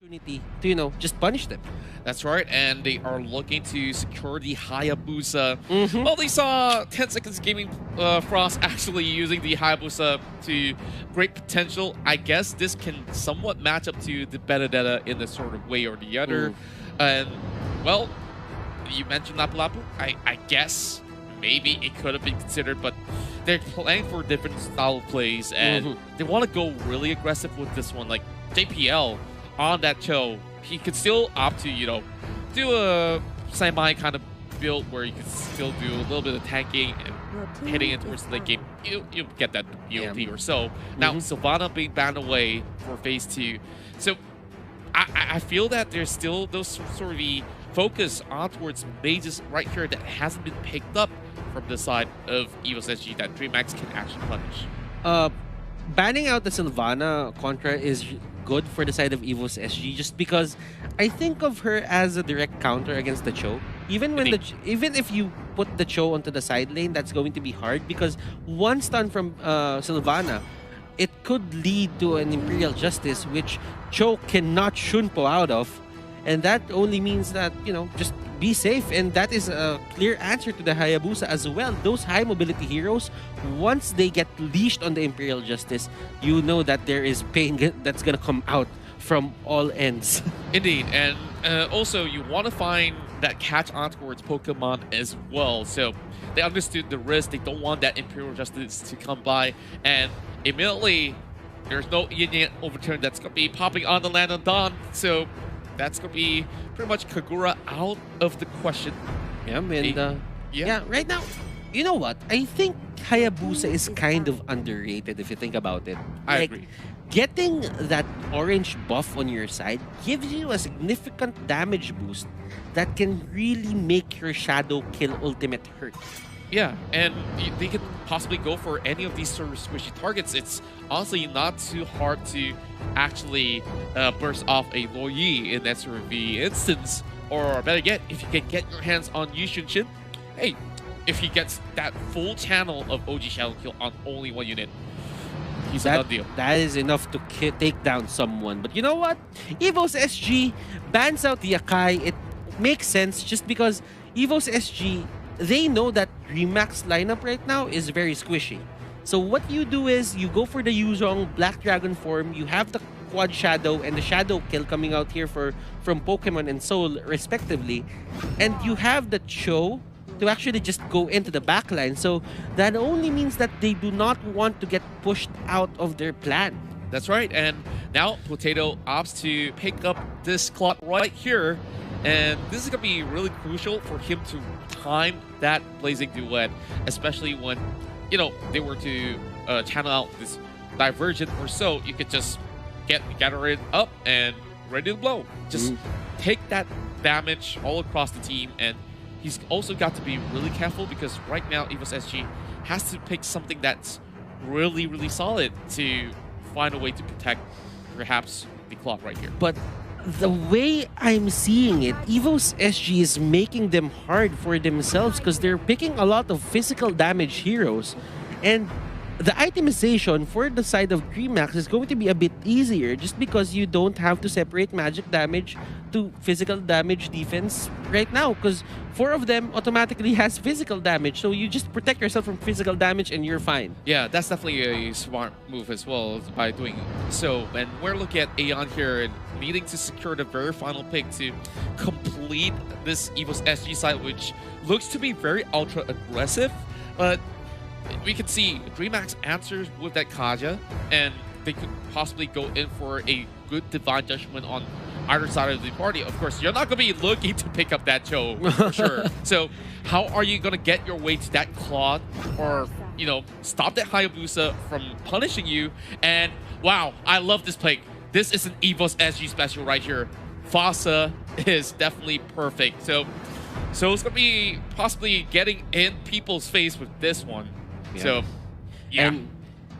opportunity to, just punish them. That's right, and they are looking to secure the Hayabusa. Mhm. Well, they saw 10 Seconds Gaming Frost actually using the Hayabusa to great potential. I guess this can somewhat match up to the Benedetta in a sort of way or the other. And, well, you mentioned Lapu Lapu. I guess maybe it could have been considered, but they're playing for different style of plays, and they want to go really aggressive with this one. Like JPL on that show, he could still opt to, do a semi kind of build where you could still do a little bit of tanking and hitting it towards the late game. You get that BOT or so. Now, Sylvana being banned away for phase 2. So I feel that there's still those sort of the focus on towards mages right here that hasn't been picked up from the side of Evos SG that Dreammax can actually punish. Banning out the Sylvana contra is good for the side of Evos SG just because I think of her as a direct counter against the Cho. Even if you put the Cho onto the side lane, that's going to be hard because one stun from Sylvana, it could lead to an Imperial Justice which Cho cannot Shunpo out of, and that only means that, just be safe, and that is a clear answer to the Hayabusa as well. Those high mobility heroes, once they get leashed on the Imperial Justice, you know that there is pain that's gonna come out from all ends. Indeed, and also you want to find that catch on towards Pokemon as well. So they understood the risk. They don't want that Imperial Justice to come by, and immediately there's no Yin overturn that's gonna be popping on the land of Dawn. So that's going to be pretty much Kagura out of the question. Yeah, and right now, you know what? I think Hayabusa is kind of underrated if you think about it. I agree. Getting that orange buff on your side gives you a significant damage boost that can really make your Shadow Kill ultimate hurt. Yeah, and they could possibly go for any of these sort of squishy targets. It's honestly not too hard to actually burst off a Loyi in that sort of the instance. Or better yet, if you can get your hands on Yu Shin, hey, if he gets that full channel of OG Shadow Kill on only one unit, he's a done deal. That is enough to take down someone. But you know what? Evos SG bans out the Akai. It makes sense just because Evos SG, they know that Dreammax lineup right now is very squishy. So what you do is you go for the Yuzong Black Dragon form, you have the Quad Shadow and the Shadow Kill coming out here from Pokemon and Soul respectively, and you have the Cho to actually just go into the backline. So that only means that they do not want to get pushed out of their plan. That's right, and now Potato opts to pick up this clock right here. And this is going to be really crucial for him to time that Blazing Duet, especially when, they were to channel out this Divergent or so. You could just gather it up and ready to blow. Just take that damage all across the team, and he's also got to be really careful because right now Evos SG has to pick something that's really, really solid to find a way to protect perhaps the clock right here. But the way I'm seeing it, Evos SG is making them hard for themselves because they're picking a lot of physical damage heroes. And the itemization for the side of Dreammax is going to be a bit easier just because you don't have to separate magic damage to physical damage defense right now because 4 of them automatically has physical damage. So you just protect yourself from physical damage and you're fine. Yeah, that's definitely a smart move as well by doing so. And we're looking at Aeon here and needing to secure the very final pick to complete this Evos SG side, which looks to be very ultra aggressive. But we can see Dreammax answers with that Kaja, and they could possibly go in for a good Divine Judgment on either side of the party. Of course, you're not going to be looking to pick up that Cho for sure. So how are you going to get your way to that Claude or, stop that Hayabusa from punishing you? And wow, I love this play. This is an Evos SG special right here. Fasa is definitely perfect. So it's going to be possibly getting in people's face with this one. Yeah. So, yeah,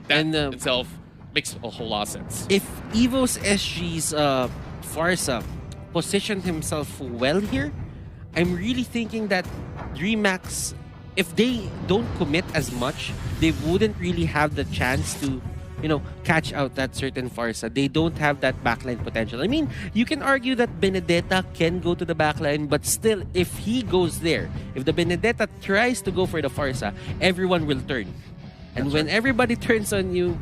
that itself makes a whole lot of sense. If Evos SG's Farsa positioned himself well here, I'm really thinking that Dreammax, if they don't commit as much, they wouldn't really have the chance to catch out that certain Farsa. They don't have that backline potential. I mean, you can argue that Benedetta can go to the backline, but still, if he goes there, if the Benedetta tries to go for the Farsa, everyone will turn. And when everybody turns on you,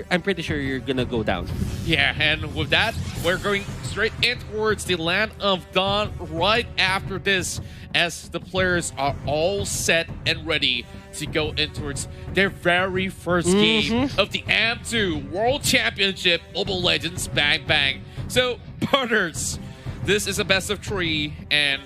I'm pretty sure you're gonna go down. Yeah, and with that, we're going straight in towards the land of Dawn right after this, as the players are all set and ready to go in towards their very first game of the AM2 World Championship Mobile Legends Bang Bang. So, partners, this is a best of 3, and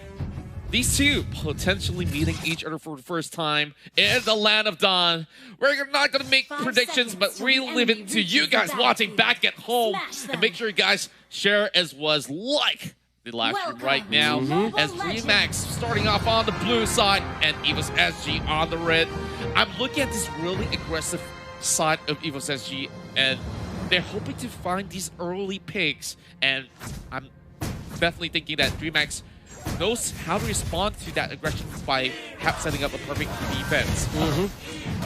these two potentially meeting each other for the first time in the land of Dawn. We're not going to make predictions, but we leave it to you guys watching back at home. And make sure you guys share as well as like the live stream right now. As Dreammax starting off on the blue side and Evos SG on the red. I'm looking at this really aggressive side of Evos SG, and they're hoping to find these early picks. And I'm definitely thinking that Dreammax knows how to respond to that aggression by setting up a perfect defense.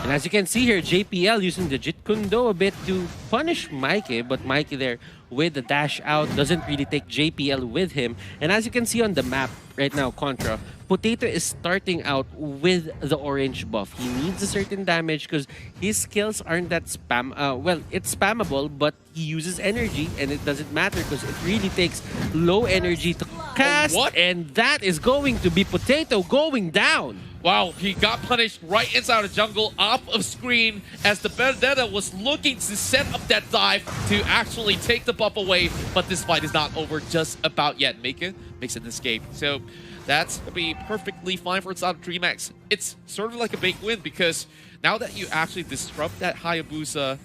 And as you can see here, JPL using the Jit Kundo a bit to punish Mikey, but Mikey there with the dash out doesn't really take JPL with him. And as you can see on the map right now, Contra, Potato is starting out with the orange buff. He needs a certain damage because his skills aren't that well, it's spammable, but he uses energy, and it doesn't matter because it really takes low energy to cast. And that is going to be Potato going down. Wow, he got punished right inside the jungle, off of screen, as the Benedetta was looking to set up that dive to actually take the buff away, but this fight is not over just about yet. Mika makes an escape. So that's going to be perfectly fine for inside of Dreammax. It's sort of like a big win, because now that you actually disrupt that Hayabusa,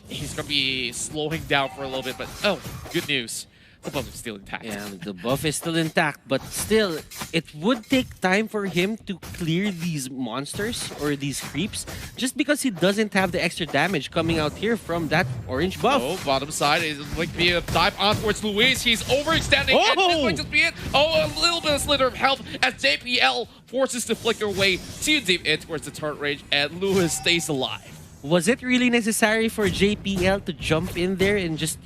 he's going to be slowing down for a little bit, but oh, good news. The buff is still intact. Yeah, the buff is still intact, but still, it would take time for him to clear these monsters or these creeps, just because he doesn't have the extra damage coming out here from that orange buff. Oh, bottom side is going to be a dive on towards Luis. He's overextending, and this might just be it. Oh, a little bit of slither of health as JPL forces to flicker away too deep in towards the turret range, and Luis stays alive. Was it really necessary for JPL to jump in there and just,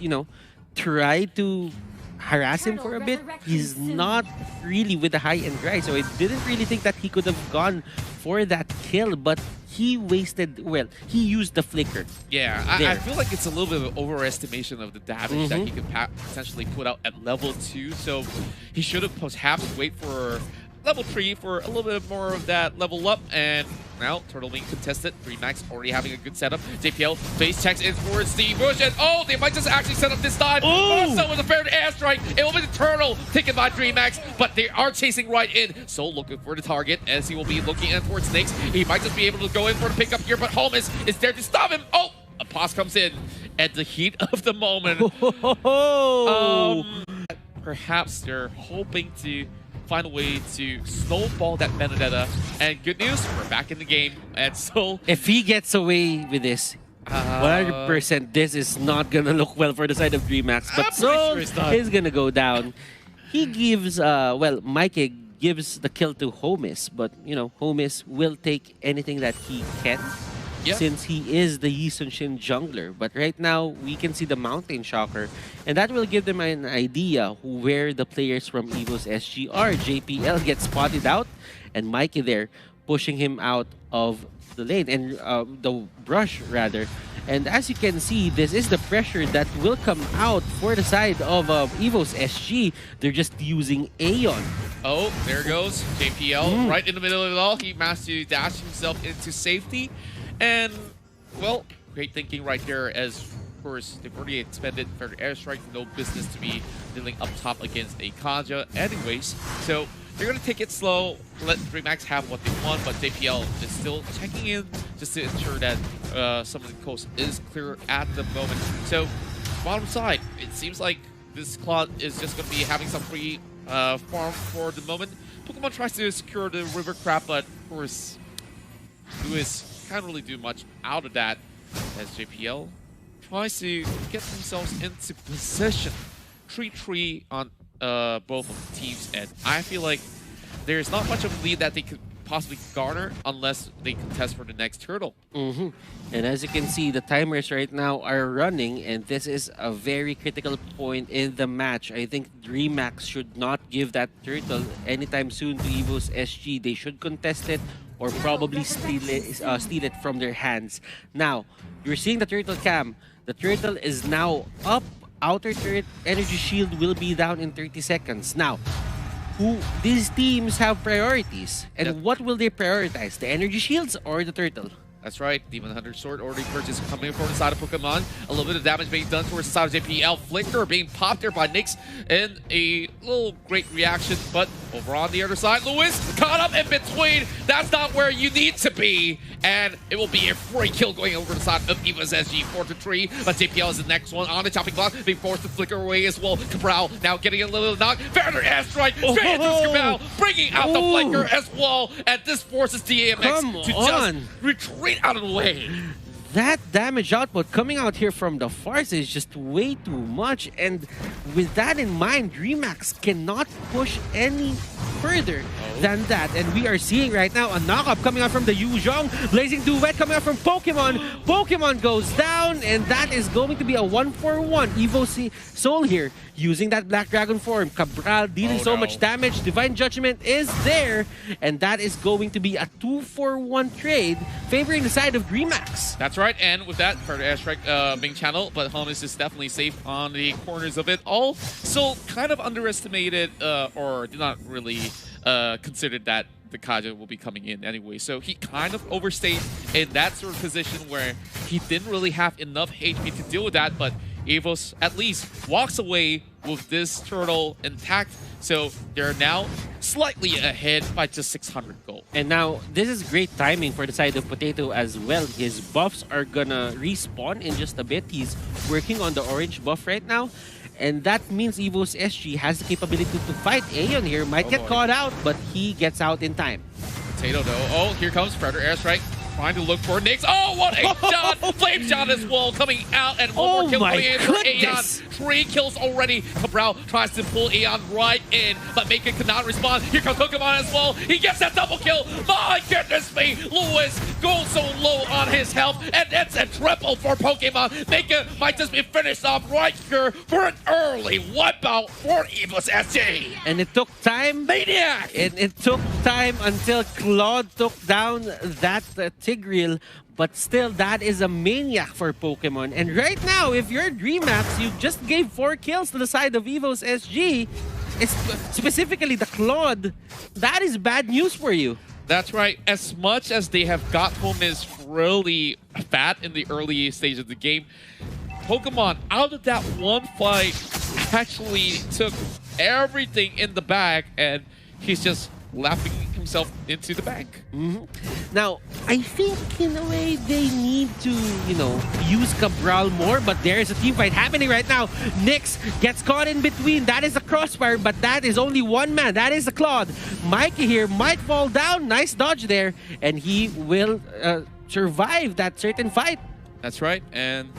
try to harass him for a bit? He's not really with the high-end right, so I didn't really think that he could have gone for that kill, but he wasted, well, he used the flicker. Yeah, I feel like it's a little bit of an overestimation of the damage that he could potentially put out at level 2, so he should have perhaps wait for level 3 for a little bit more of that level up, and now Turtle being contested. Dreammax already having a good setup. JPL face checks in towards the bush, and oh, they might just actually set up this dive. Also with a fair airstrike, it will be the Turtle taken by Dreammax, but they are chasing right in. So looking for the target as he will be looking in towards Snakes. He might just be able to go in for the pickup here, but Holmes is there to stop him. Oh, a pause comes in at the heat of the moment. Perhaps they're hoping to find a way to snowball that Benedetta. And good news, we're back in the game. And so if he gets away with this, 100% this is not gonna look well for the side of Dreammax. But Soul is gonna go down. He gives, well, Mikey gives the kill to Homis, but Homis will take anything that he can. Since he is the Yi Sun Shin jungler. But right now, we can see the Mountain Shocker, and that will give them an idea where the players from Evos SG are. JPL gets spotted out, and Mikey there pushing him out of the lane, and the brush rather. And as you can see, this is the pressure that will come out for the side of Evos SG. They're just using Aeon. Oh, there goes JPL right in the middle of it all. He managed to dash himself into safety. And, well, great thinking right there, as, of course, they've already expended fair airstrike. No business to be dealing up top against a Kaja anyways. So they're going to take it slow, let Dreammax have what they want, but JPL is still checking in just to ensure that some of the coast is clear at the moment. So, bottom side, it seems like this Claude is just going to be having some free farm for the moment. Pokemon tries to secure the River Crab, but, of course, Lewis can't really do much out of that as JPL tries to get themselves into position. 3-3 on both of the teams, and I feel like there's not much of a lead that they could possibly garner unless they contest for the next turtle. And as you can see, the timers right now are running, and this is a very critical point in the match. I think Dreammax should not give that turtle anytime soon to Evos SG. They should contest it or probably steal it from their hands. Now, you're seeing the turtle cam. The turtle is now up. Outer turret energy shield will be down in 30 seconds. Now, these teams have priorities. And what will they prioritize? The energy shields or the turtle? That's right. Demon Hunter Sword already purchased coming from the side of Pokemon. A little bit of damage being done towards the side of JPL. Flicker being popped there by Nyx in a little great reaction. But over on the other side, Lewis caught up in between. That's not where you need to be. And it will be a free kill going over the side of Evos SG 4-3. But JPL is the next one on the chopping block. Being forced to flicker away as well. Cabral now getting a little knock. Founder airstrike straight into Cabral, bringing out the flicker as well. And this forces DMX to just retreat out of the way. That damage output coming out here from the Farce is just way too much, and with that in mind, Dreammax cannot push any further than that. And we are seeing right now a knock-up coming out from the Yuzhong. Blazing Duet coming out from Pokemon. Pokemon goes down, and that is going to be a 1-for-1. Evo Soul here using that Black Dragon form. Cabral dealing so much damage. Divine Judgment is there, and that is going to be a 2-for-1 trade favoring the side of Dreammax. That's right, and with that, for the airstrike being channeled, but Holmes is definitely safe on the corners of it all. So kind of underestimated, or did not really consider that the Kaja will be coming in anyway. So he kind of overstayed in that sort of position where he didn't really have enough HP to deal with that, but Evos at least walks away with this turtle intact. So they're now slightly ahead by just 600 gold. And now, this is great timing for the side of Potato as well. His buffs are gonna respawn in just a bit. He's working on the orange buff right now. And that means Evos SG has the capability to fight Aeon here. Might get caught out, but he gets out in time. Potato though. Oh, here comes Predator Airstrike. Trying to look for Nyx. Oh, what a shot! Flame shot as well coming out, and one more kill coming in for Aeon. 3 kills already. Cabral tries to pull Aeon right in, but Meka cannot respond. Here comes Pokemon as well. He gets that double kill. My goodness me! Lewis goes so low on his health, and it's a triple for Pokemon. Meka might just be finished off right here for an early wipeout for Evos SG. And it took time. Maniac! It took time until Claude took down that Tigreal, but still, that is a maniac for Pokemon. And right now, if you're Dreammax, you just gave 4 kills to the side of Evos SG. It's specifically the Claude. That is bad news for you. That's right. As much as they have got home is really fat in the early stage of the game, Pokemon, out of that one fight, actually took everything in the bag, and he's just laughing himself into the bank. Now, I think in a way they need to, use Cabral more, but there is a team fight happening right now. Nyx gets caught in between. That is a crossfire, but that is only one man. That is a Claude. Mikey here might fall down. Nice dodge there, and he will survive that certain fight. That's right, and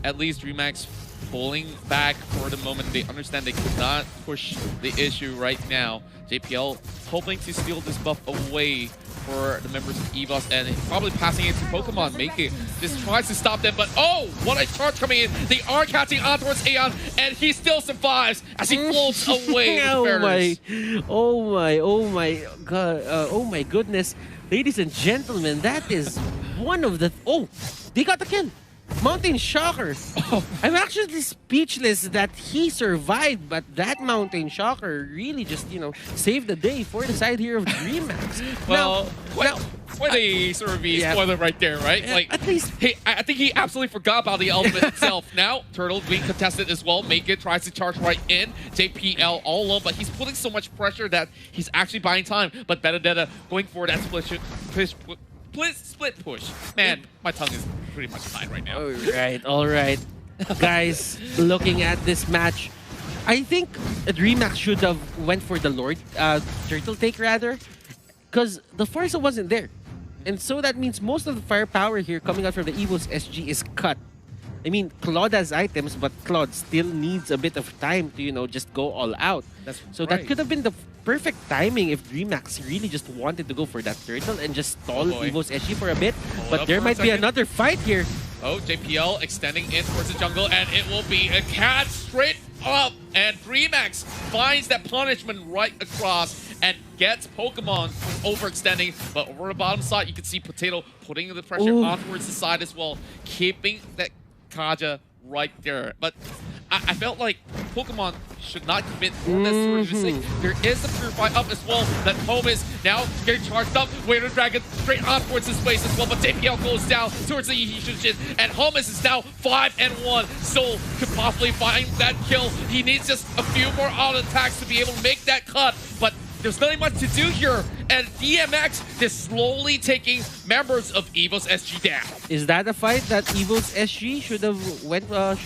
at least Dreammax pulling back for the moment. They understand they could not push the issue right now. JPL hoping to steal this buff away for the members of Evos, and probably passing it to Pokemon. Making just tries to stop them, but oh, what a charge coming in. They are catching on towards Aeon, and he still survives as he floats away. Oh my god, oh my goodness. Ladies and gentlemen, that is one of the... Oh, they got the kill. Mountain Shocker. I'm actually speechless that he survived, but that Mountain Shocker really just, saved the day for the side here of Dreammax. Well, quite a sort of spoiler right there, right? Like, at least I think he absolutely forgot about the element itself. Now, Turtle being contested as well. Make it tries to charge right in. JPL all alone, but he's putting so much pressure that he's actually buying time. But Benedetta going for that split push. Man, my tongue is pretty much tied right now. All right. Guys, looking at this match, I think Dreammax should have went for the Lord Turtle take rather, because the Farsa wasn't there. And so that means most of the firepower here coming out from the Evos SG is cut. I mean, Claude has items, but Claude still needs a bit of time to, just go all out. That's so right. that could have been the perfect timing if Dreammax really just wanted to go for that turtle and just stall Evos SG for a bit. But there might be another fight here. Oh, JPL extending in towards the jungle, and it will be a catch straight up. And Dreammax finds that punishment right across and gets Pokemon overextending. But over the bottom side, you can see Potato putting the pressure on towards the side as well, keeping that Kaja right there. But I felt like Pokemon should not commit more than sort of mistake. There is a Purify up as well. That Home is now getting charged up. Waiter Dragon straight on towards his face as well. But JPL goes down towards the Yishin. And Homus is now 5-1. Soul could possibly find that kill. He needs just a few more auto attacks to be able to make that cut. But there's nothing much to do here, and DMX is slowly taking members of Evos SG down. Is that a fight that Evos SG should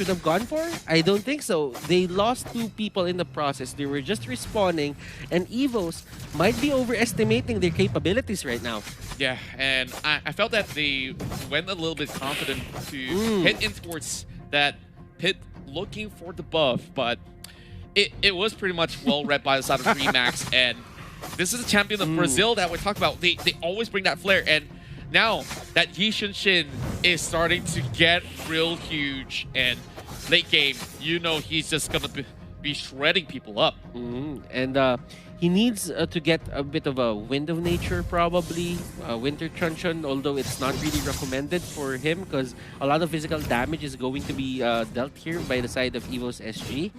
have gone for? I don't think so. They lost 2 people in the process. They were just respawning, and Evos might be overestimating their capabilities right now. Yeah, and I felt that they went a little bit confident to head in towards that pit looking for the buff, but it was pretty much well read by the side of Dreammax, and this is a champion of Brazil that we talk about. They always bring that flair, and now that Yishin is starting to get real huge, and late game, you know he's just gonna be shredding people up. And he needs to get a bit of a Wind of Nature, probably. Winter Truncheon, although it's not really recommended for him because a lot of physical damage is going to be dealt here by the side of Evos SG.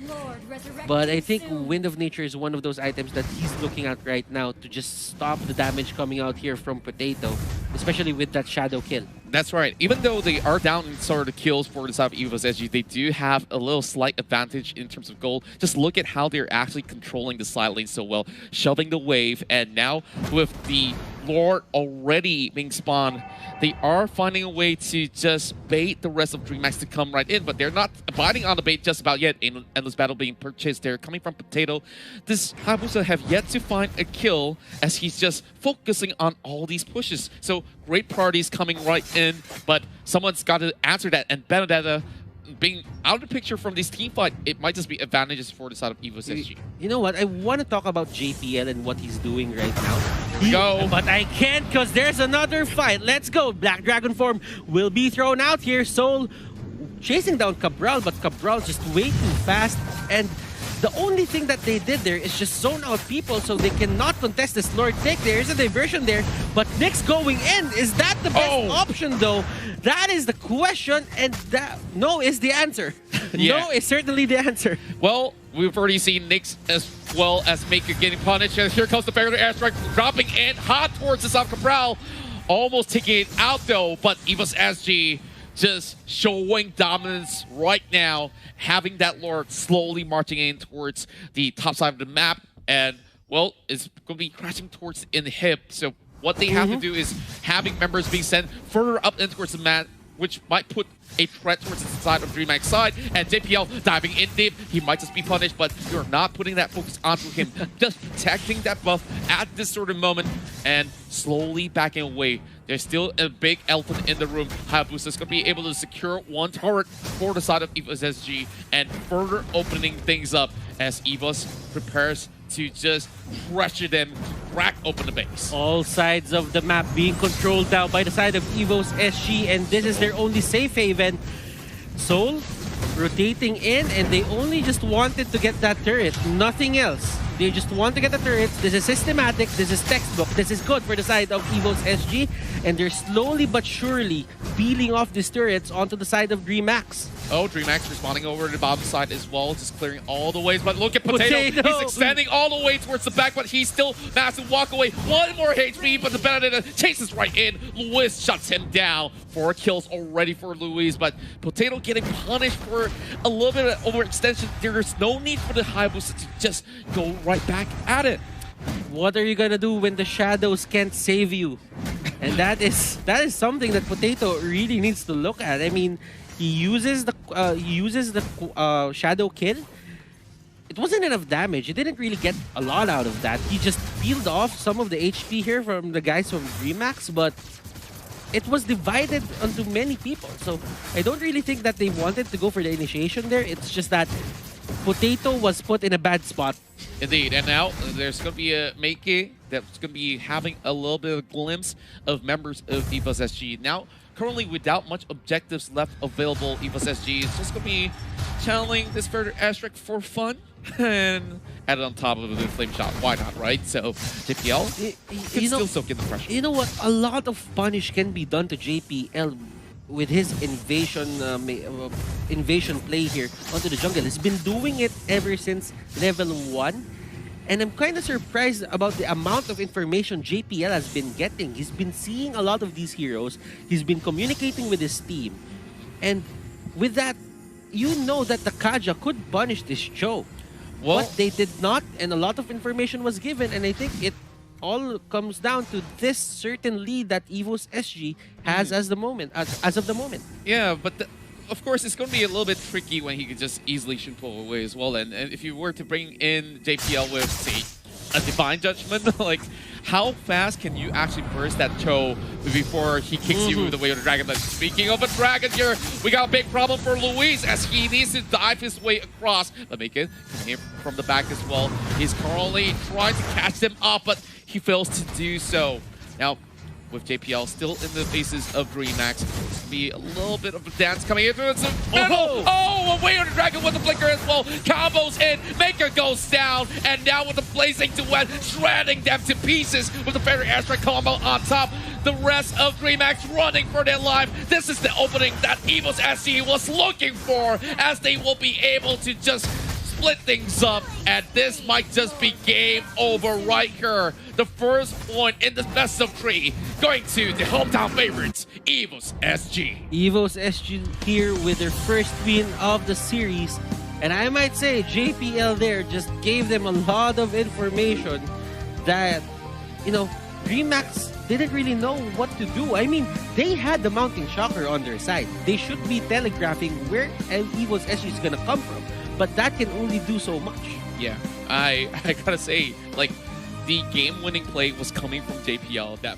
But I think Wind of Nature is one of those items that he's looking at right now to just stop the damage coming out here from Potato, especially with that shadow kill. That's right. Even though they are down in sort of kills for the side of Evos SG, they do have a little slight advantage in terms of gold. Just look at how they're actually controlling the side lane so well, shoving the wave, and now with the Lord already being spawned, they are finding a way to just bait the rest of Dreammax to come right in, but they're not biting on the bait just about yet. Endless Battle being purchased. They're coming from Potato. This Hayabusa have yet to find a kill as he's just focusing on all these pushes. So great parties coming right in, but someone's got to answer that, and Benedetta being out of the picture from this team fight, it might just be advantages for the side of Evos SG. You know what? I want to talk about JPL and what he's doing right now. Go. But I can't because there's another fight. Let's go. Black Dragon form will be thrown out here. Soul chasing down Cabral, but Cabral just way too fast. And the only thing that they did there is just zone out people so they cannot contest this Lord take. There is a diversion there, but Nyx going in. Is that the best option though? That is the question, and that no is the answer. No is certainly the answer. Well, we've already seen Nyx as well as Maker getting punished. And here comes the Barrier Airstrike dropping in hot towards the South Cabral. Almost taking it out though, but Evos SG just showing dominance right now, having that Lord slowly marching in towards the top side of the map, and well, it's going to be crashing towards in the hip. So what they have to do is having members being sent further up in towards the map, which might put a threat towards the side of Dreammax side, and JPL diving in deep. He might just be punished, but you're not putting that focus onto him. Just protecting that buff at this sort of moment and slowly backing away. There's still a big elephant in the room. Hayabusa is going to be able to secure one turret for the side of Evos SG and further opening things up as Evos prepares to just pressure them to crack open the base. All sides of the map being controlled now by the side of Evos SG, and this is their only safe haven. Soul rotating in, and they only just wanted to get that turret, nothing else. They just want to get the turrets. This is systematic, this is textbook, this is good for the side of Evos SG, and they're slowly but surely peeling off these turrets onto the side of Dreammax. Oh, Dreammax responding over to the bottom side as well, just clearing all the ways. But look at Potato. He's extending all the way towards the back, but he's still massive walk away. One more HP, but the Benedetta chases right in. Luis shuts him down. 4 kills already for Luis, but Potato getting punished for a little bit of overextension. There's no need for the Hayabusa to just go right back at it. What are you gonna do when the shadows can't save you? And that is something that Potato really needs to look at. I mean, he uses the shadow kill. It wasn't enough damage. He didn't really get a lot out of that. He just peeled off some of the HP here from the guys from Dreammax, but it was divided onto many people. So I don't really think that they wanted to go for the initiation there. It's just that Potato was put in a bad spot. Indeed, and now there's going to be a Meike that's going to be having a little bit of a glimpse of members of Evos SG. Now, currently without much objectives left available, Evos SG is just going to be channeling this further asterisk for fun and add it on top of the flame shot. Why not, right? So JPL can still soak in the pressure. You know what? A lot of punish can be done to JPL with his invasion play here onto the jungle. He's been doing it ever since level 1. And I'm kind of surprised about the amount of information JPL has been getting. He's been seeing a lot of these heroes. He's been communicating with his team. And with that, you know that the Kaja could punish this Cho. Well, but they did not, and a lot of information was given. And I think it all comes down to this certain lead that Evos SG has as of the moment. Yeah, but of course, it's going to be a little bit tricky when he could just easily shoot pull away as well. And if you were to bring in JPL with, say, a Divine Judgment, like, how fast can you actually burst that Cho before he kicks you with the way of the dragon? But speaking of a dragon here, we got a big problem for Luis as he needs to dive his way across. But make it come here from the back as well. He's currently trying to catch them up, but he fails to do so. Now, with JPL still in the faces of Dreammax, it's going to be a little bit of a dance coming into it. Away on the dragon with the flicker as well. Combos in, Maker goes down, and now with the blazing duet, shredding them to pieces with the fairy airstrike combo on top. The rest of Dreammax running for their life. This is the opening that Evos SC was looking for, as they will be able to just split things up, and this might just be game over right here. The first point in the best of 3 going to the hometown favorites, Evos SG. Evos SG here with their first win of the series, and I might say JPL there just gave them a lot of information that, you know, Dreammax didn't really know what to do. I mean, they had the Mounting Shocker on their side. They should be telegraphing where Evos SG is gonna come from. But that can only do so much. Yeah, I gotta say, like, the game-winning play was coming from JPL. That